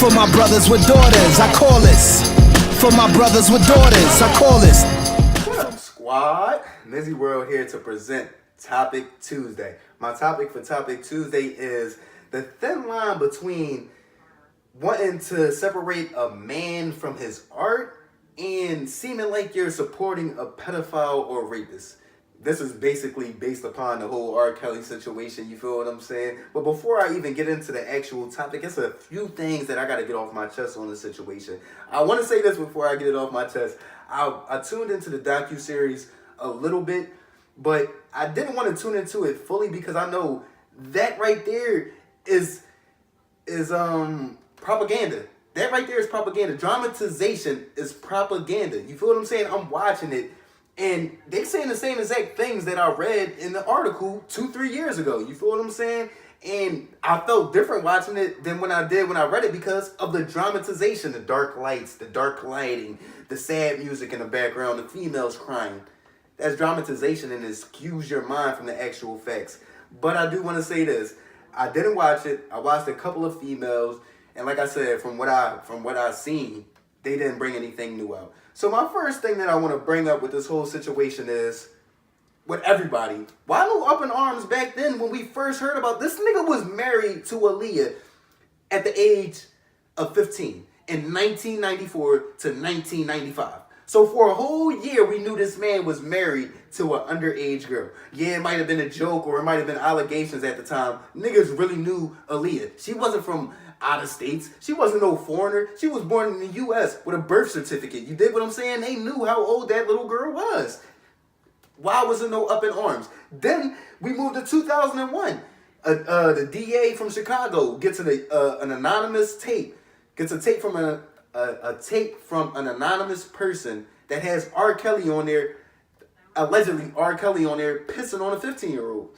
For my brothers with daughters, I call this. For my brothers with daughters, I call this. What up, squad? MizzyWorld here to present Topic Tuesday. My topic for Topic Tuesday is the thin line between wanting to separate a man from his art and seeming like you're supporting a pedophile or rapist. This is basically based upon the whole R.Kelly situation, you feel what I'm saying? But before I even get into the actual topic, it's a few things that I got to get off my chest on the situation. I want to say this before I get it off my chest. I tuned into the docuseries a little bit, but I didn't want to tune into it fully because I know that right there is propaganda. That right there is propaganda. Dramatization is propaganda. You feel what I'm saying? I'm watching it. And they saying the same exact things that I read in the article 2-3 years ago. You feel what I'm saying? And I felt different watching it than when I did when I read it because of the dramatization, the dark lights, the dark lighting, the sad music in the background, the females crying. That's dramatization and it skews your mind from the actual facts. But I do want to say this. I didn't watch it. I watched a couple of females. And like I said, from what I've seen, they didn't bring anything new out. So my first thing that I want to bring up with this whole situation is, with everybody, why no up in arms back then when we first heard about this nigga was married to Aaliyah at the age of 15 in 1994 to 1995. So for a whole year, we knew this man was married to an underage girl. Yeah, it might have been a joke or it might have been allegations at the time. Niggas really knew Aaliyah. She wasn't from out of states. She wasn't no foreigner. She was born in the U.S. with a birth certificate. You dig what I'm saying? They knew how old that little girl was. Why was there no up in arms? Then we moved to 2001. The DA from Chicago gets an anonymous tape. Gets a tape from a tape from an anonymous person that has R.Kelly on there, allegedly R.Kelly on there pissing on a 15-year-old.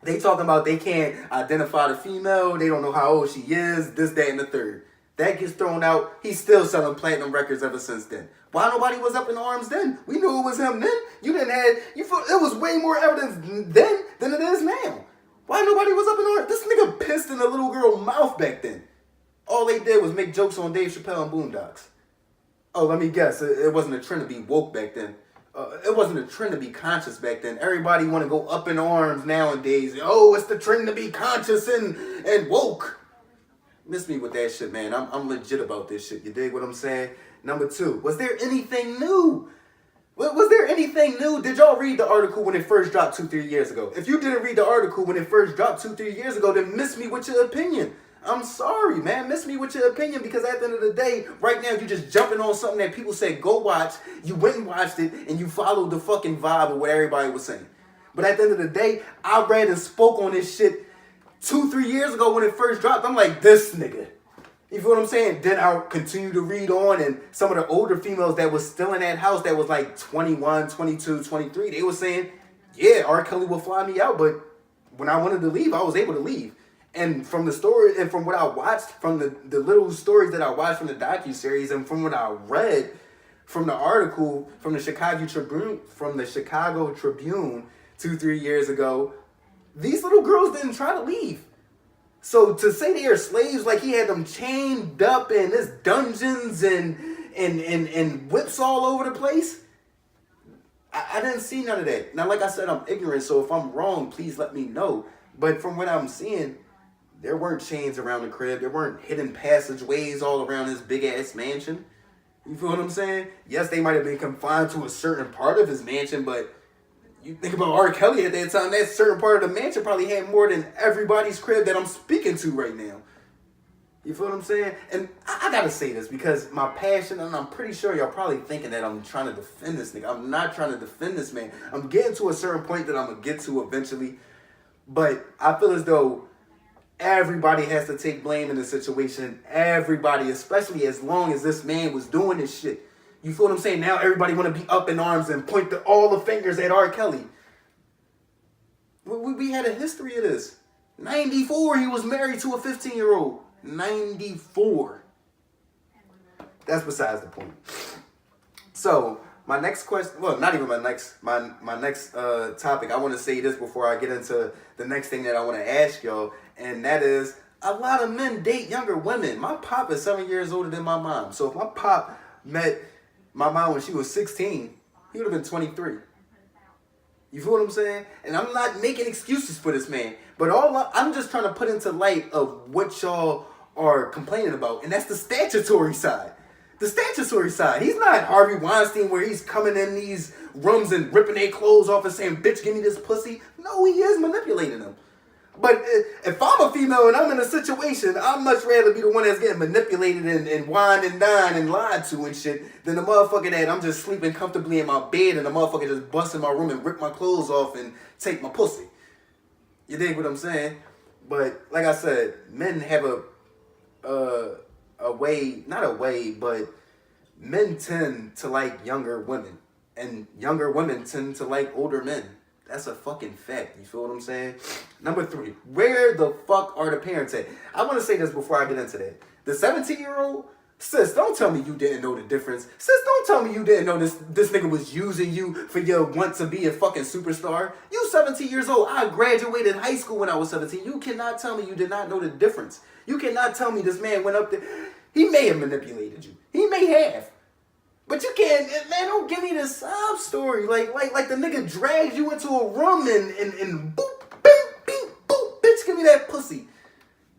They talking about they can't identify the female. They don't know how old she is. This, that, and the third. That gets thrown out. He's still selling platinum records ever since then. Why nobody was up in arms then? We knew it was him then. You it was way more evidence then than it is now. Why nobody was up in arms? This nigga pissed in a little girl's mouth back then. All they did was make jokes on Dave Chappelle and Boondocks. Oh, let me guess. It wasn't a trend to be woke back then. It wasn't a trend to be conscious back then. Everybody want to go up in arms nowadays. Oh, it's the trend to be conscious and woke. Miss me with that shit, man. I'm legit about this shit. You dig what I'm saying? Number 2, was there anything new? Was there anything new? Did y'all read the article when it first dropped 2-3 years ago? If you didn't read the article when it first dropped 2-3 years ago, then miss me with your opinion. I'm sorry, man. Miss me with your opinion because at the end of the day, right now, you're just jumping on something that people said, go watch. You went and watched it, and you followed the fucking vibe of what everybody was saying. But at the end of the day, I read and spoke on this shit 2-3 years ago when it first dropped. I'm like, this nigga. You feel what I'm saying? Then I'll continue to read on, and some of the older females that was still in that house that was like 21, 22, 23, they were saying, yeah, R. Kelly will fly me out, but when I wanted to leave, I was able to leave. And from the story, and from what I watched, from the little stories that I watched from the docuseries, and from what I read from the article from the Chicago Tribune 2-3 years ago, these little girls didn't try to leave. So to say they are slaves, like he had them chained up in this dungeons and whips all over the place, I didn't see none of that. Now, like I said, I'm ignorant, so if I'm wrong, please let me know. But from what I'm seeing, there weren't chains around the crib. There weren't hidden passageways all around this big-ass mansion. You feel what I'm saying? Yes, they might have been confined to a certain part of his mansion, but you think about R. Kelly at that time, that certain part of the mansion probably had more than everybody's crib that I'm speaking to right now. You feel what I'm saying? And I gotta say this because my passion, and I'm pretty sure y'all probably thinking that I'm trying to defend this nigga. I'm not trying to defend this man. I'm getting to a certain point that I'm gonna get to eventually. But I feel as though everybody has to take blame in the situation. Everybody, especially as long as this man was doing this shit. You feel what I'm saying? Now everybody want to be up in arms and point all the fingers at R. Kelly. We had a history of this. 94, he was married to a 15-year-old. 94. That's besides the point. So, my next question, well, not even my next topic. I want to say this before I get into the next thing that I want to ask y'all, and that is, a lot of men date younger women. My pop is 7 years older than my mom. So if my pop met my mom when she was 16, he would have been 23. You feel what I'm saying? And I'm not making excuses for this man. But I'm just trying to put into light of what y'all are complaining about. And that's the statutory side. The statutory side. He's not Harvey Weinstein where he's coming in these rooms and ripping their clothes off and saying, bitch, give me this pussy. No, he is manipulating them. But if I'm a female and I'm in a situation, I'd much rather be the one that's getting manipulated and wined and dined and lied to and shit than the motherfucker that I'm just sleeping comfortably in my bed and the motherfucker just bust in my room and rip my clothes off and take my pussy. You dig what I'm saying? But like I said, men have a way, not a way, but men tend to like younger women and younger women tend to like older men. That's a fucking fact. You feel what I'm saying? Number 3, where the fuck are the parents at? I want to say this before I get into that. The 17-year-old, sis, don't tell me you didn't know the difference. Sis, don't tell me you didn't know this nigga was using you for your want to be a fucking superstar. You 17 years old. I graduated high school when I was 17. You cannot tell me you did not know the difference. You cannot tell me this man went up there. He may have manipulated you. He may have. But you can't, man, don't give me this sob story. Like the nigga drags you into a room and boop, beep, beep, boop, bitch, give me that pussy.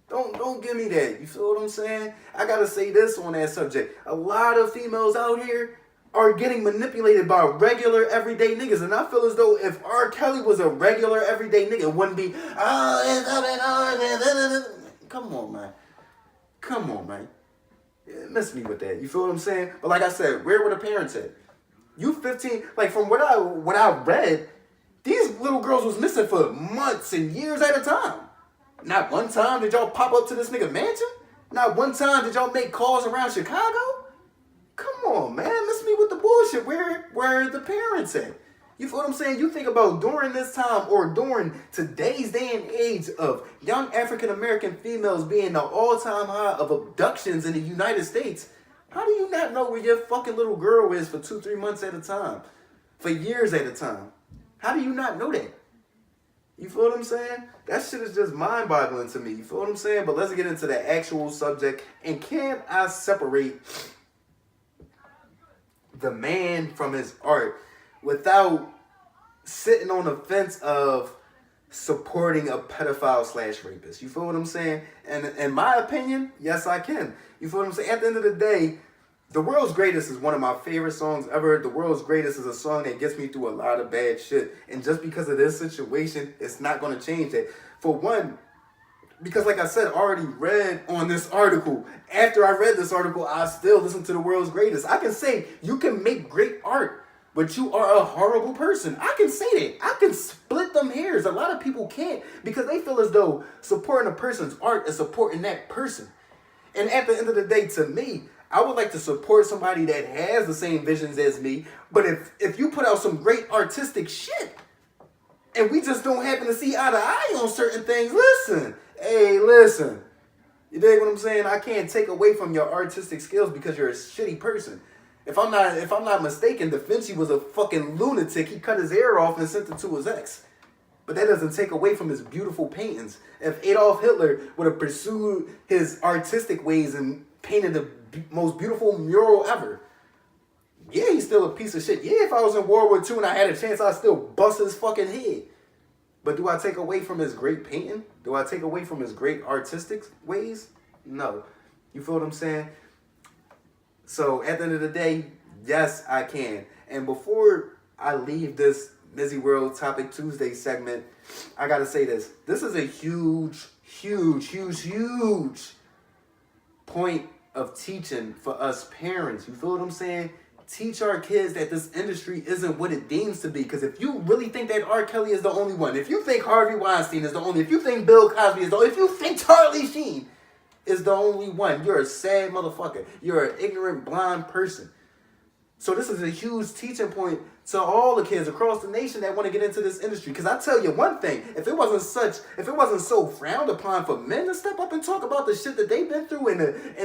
Don't give me that. You feel what I'm saying? I gotta say this on that subject. A lot of females out here are getting manipulated by regular everyday niggas. And I feel as though if R.Kelly was a regular everyday nigga, it wouldn't be, come on, man. Come on, man. Miss me with that. You feel what I'm saying? But like I said, where were the parents at? You 15, like from what I read, these little girls was missing for months and years at a time. Not one time did y'all pop up to this nigga mansion? Not one time did y'all make calls around Chicago? Come on, man. Miss me with the bullshit. Where are the parents at? You feel what I'm saying? You think about during this time or during today's day and age of young African-American females being the all-time high of abductions in the United States. How do you not know where your fucking little girl is for 2-3 months at a time? For years at a time? How do you not know that? You feel what I'm saying? That shit is just mind-boggling to me. You feel what I'm saying? But let's get into the actual subject. And can I separate the man from his art without sitting on the fence of supporting a pedophile / rapist? You feel what I'm saying? And in my opinion, yes, I can. You feel what I'm saying? At the end of the day, The World's Greatest is one of my favorite songs ever. The World's Greatest is a song that gets me through a lot of bad shit. And just because of this situation, it's not going to change that. For one, because like I said, I already read on this article. After I read this article, I still listen to The World's Greatest. I can say, you can make great art, but you are a horrible person. I can say that. I can split them hairs. A lot of people can't because they feel as though supporting a person's art is supporting that person. And at the end of the day, to me, I would like to support somebody that has the same visions as me. But if you put out some great artistic shit and we just don't happen to see eye to eye on certain things, listen. Hey, listen. You dig what I'm saying? I can't take away from your artistic skills because you're a shitty person. If I'm not mistaken, Da Vinci was a fucking lunatic. He cut his hair off and sent it to his ex. But that doesn't take away from his beautiful paintings. If Adolf Hitler would have pursued his artistic ways and painted the most beautiful mural ever, yeah, he's still a piece of shit. Yeah, if I was in World War II and I had a chance, I'd still bust his fucking head. But do I take away from his great painting? Do I take away from his great artistic ways? No. You feel what I'm saying? So at the end of the day, yes, I can. And before I leave this MizzyWorld Topic Tuesday segment, I gotta say this. This is a huge point of teaching for us parents. You feel what I'm saying? Teach our kids that this industry isn't what it deems to be. Because if you really think that R.Kelly is the only one, if you think Harvey Weinstein is the only, if you think Bill Cosby is the only, if you think Charlie Sheen is the only one, you're a sad motherfucker. You're an ignorant, blind person. So this is a huge teaching point to all the kids across the nation that want to get into this industry. Because I tell you one thing, if it wasn't so frowned upon for men to step up and talk about the shit that they've been through and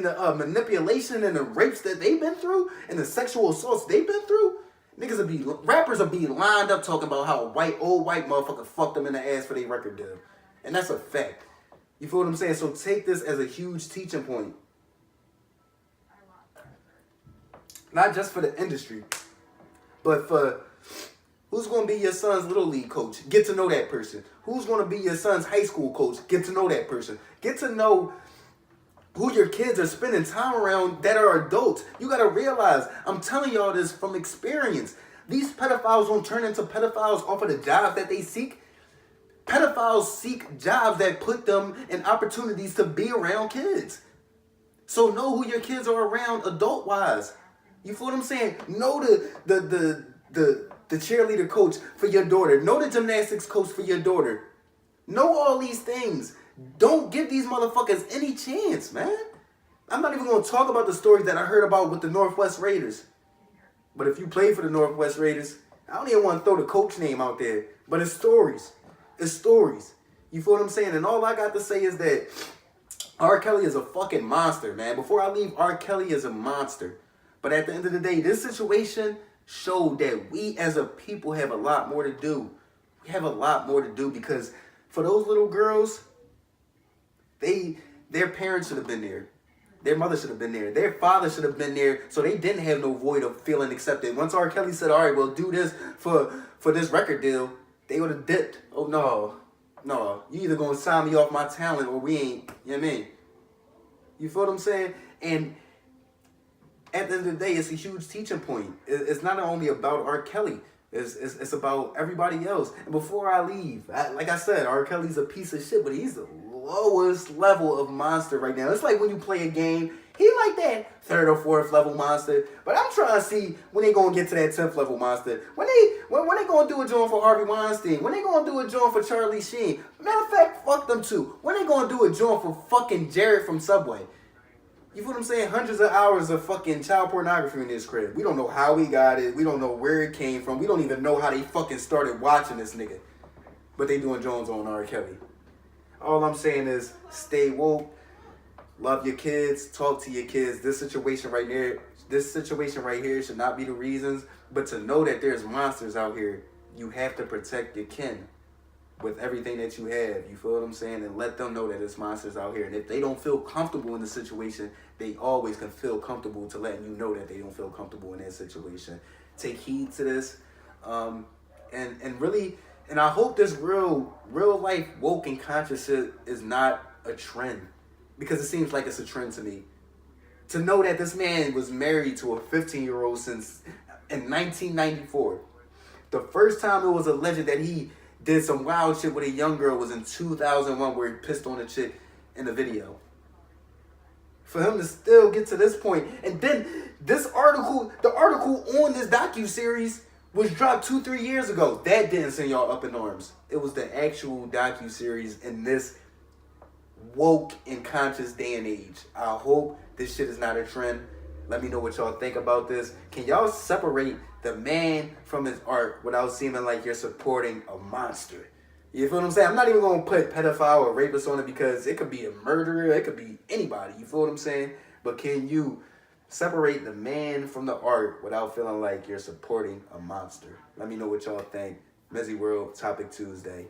the manipulation and the rapes that they've been through and the sexual assaults they've been through, rappers would be lined up talking about how old white motherfucker fucked them in the ass for their record deal. And that's a fact. You feel what I'm saying? So take this as a huge teaching point. Not just for the industry, but for who's going to be your son's little league coach. Get to know that person. Who's going to be your son's high school coach. Get to know that person. Get to know who your kids are spending time around that are adults. You got to realize, I'm telling y'all this from experience. These pedophiles don't turn into pedophiles off of the jobs that they seek. Pedophiles seek jobs that put them in opportunities to be around kids. So know who your kids are around adult-wise. You feel what I'm saying? Know the cheerleader coach for your daughter. Know the gymnastics coach for your daughter. Know all these things. Don't give these motherfuckers any chance, man. I'm not even going to talk about the stories that I heard about with the Northwest Raiders. But if you play for the Northwest Raiders, I don't even want to throw the coach name out there. But it's stories. It's stories. You feel what I'm saying? And all I got to say is that R.Kelly is a fucking monster, man. Before I leave, R.Kelly is a monster. But at the end of the day, this situation showed that we as a people have a lot more to do. We have a lot more to do because for those little girls, their parents should have been there. Their mother should have been there. Their father should have been there so they didn't have no void of feeling accepted. Once R. Kelly said, all right, well, do this for this record deal, they would have dipped. Oh, no, you either going to sign me off my talent or we ain't, you know what I mean? You feel what I'm saying? And at the end of the day, it's a huge teaching point. It's not only about R. Kelly. It's about everybody else. And before I leave, like I said, R. Kelly's a piece of shit, but he's the lowest level of monster right now. It's like when you play a game, he like that third or fourth level monster. But I'm trying to see when they gonna get to that 10th level monster. When they gonna do a joint for Harvey Weinstein? When they gonna do a joint for Charlie Sheen? Matter of fact, fuck them too. When they gonna do a joint for fucking Jared from Subway? You feel what I'm saying? Hundreds of hours of fucking child pornography in this crib. We don't know how we got it. We don't know where it came from. We don't even know how they fucking started watching this nigga. But they doing Jones on R. Kelly. All I'm saying is stay woke. Love your kids. Talk to your kids. This situation right here should not be the reasons. But to know that there's monsters out here, you have to protect your kin with everything that you have. You feel what I'm saying? And let them know that there's monsters out here. And if they don't feel comfortable in the situation, they always can feel comfortable to letting you know that they don't feel comfortable in that situation. Take heed to this. And really, and I hope this real life woke and conscious shit is not a trend. Because it seems like it's a trend to me. To know that this man was married to a 15-year-old since in 1994. The first time it was alleged that he did some wild shit with a young girl was in 2001 where he pissed on a chick in the video. For him to still get to this point. And then the article on this docuseries was dropped 2-3 years ago. That didn't send y'all up in arms. It was the actual docuseries in this woke and conscious day and age. I hope this shit is not a trend. Let me know what y'all think about this. Can y'all separate the man from his art without seeming like you're supporting a monster? You feel what I'm saying? I'm not even going to put pedophile or rapist on it because it could be a murderer. It could be anybody. You feel what I'm saying? But can you separate the man from the art without feeling like you're supporting a monster? Let me know what y'all think. MizzyWorld, Topic Tuesday.